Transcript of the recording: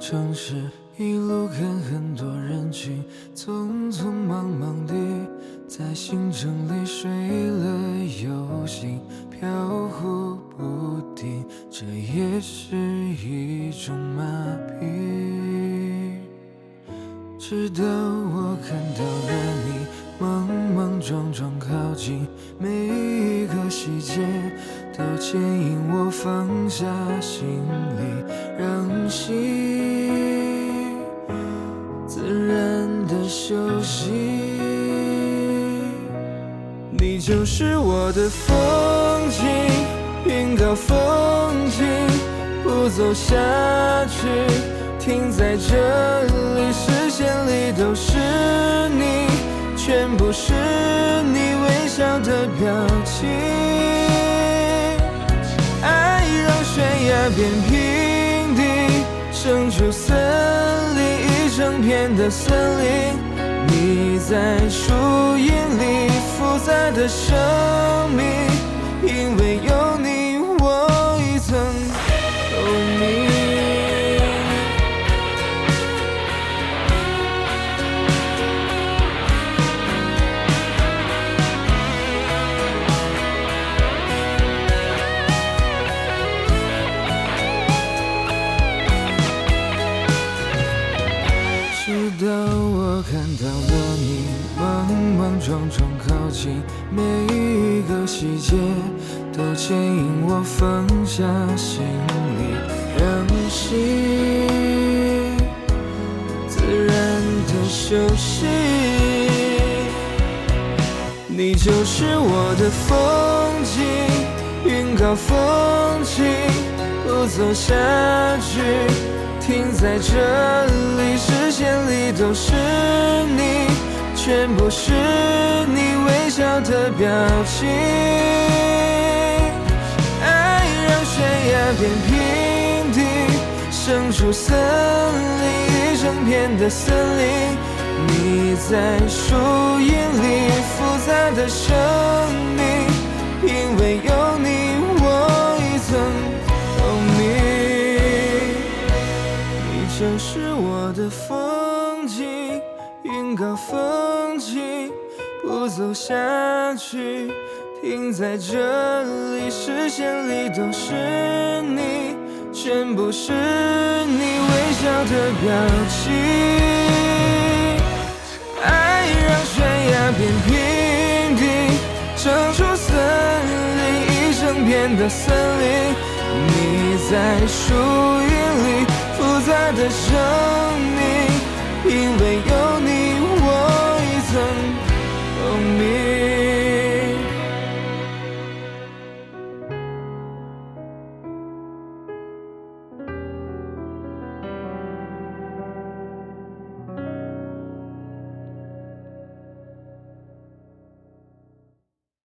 城市，一路看很多人群，匆匆忙忙地在行程里睡了又醒，飘忽不定，这也是一种麻痹。直到我看到了你莽莽撞撞靠近，每一个细节都牵引我放下行李，让心自然的休息。你就是我的风景，云高风轻，不走下去，停在这里，视线里都是你，全部是你微笑的表情。爱让悬崖变平地，生出森林，一整片的森林。你在树荫里复杂的生命，因为有你，我一层透明。直到我看到了你莽莽撞撞靠近，每一个细节都牵引我放下行李，让心自然的休息。你就是我的风景，云高风轻，不走下去，停在这里，视线里都是你，全部是你微笑的表情。爱让悬崖变平地，生出森林，一整片的森林。你在树荫里复杂的生命，因为有你，我一层透明。就是我的风景，云高风轻，不走下去，停在这里，视线里都是你，全部是你微笑的表情。爱让悬崖变平地，生出森林，一整片的森林。你在树荫里复杂的生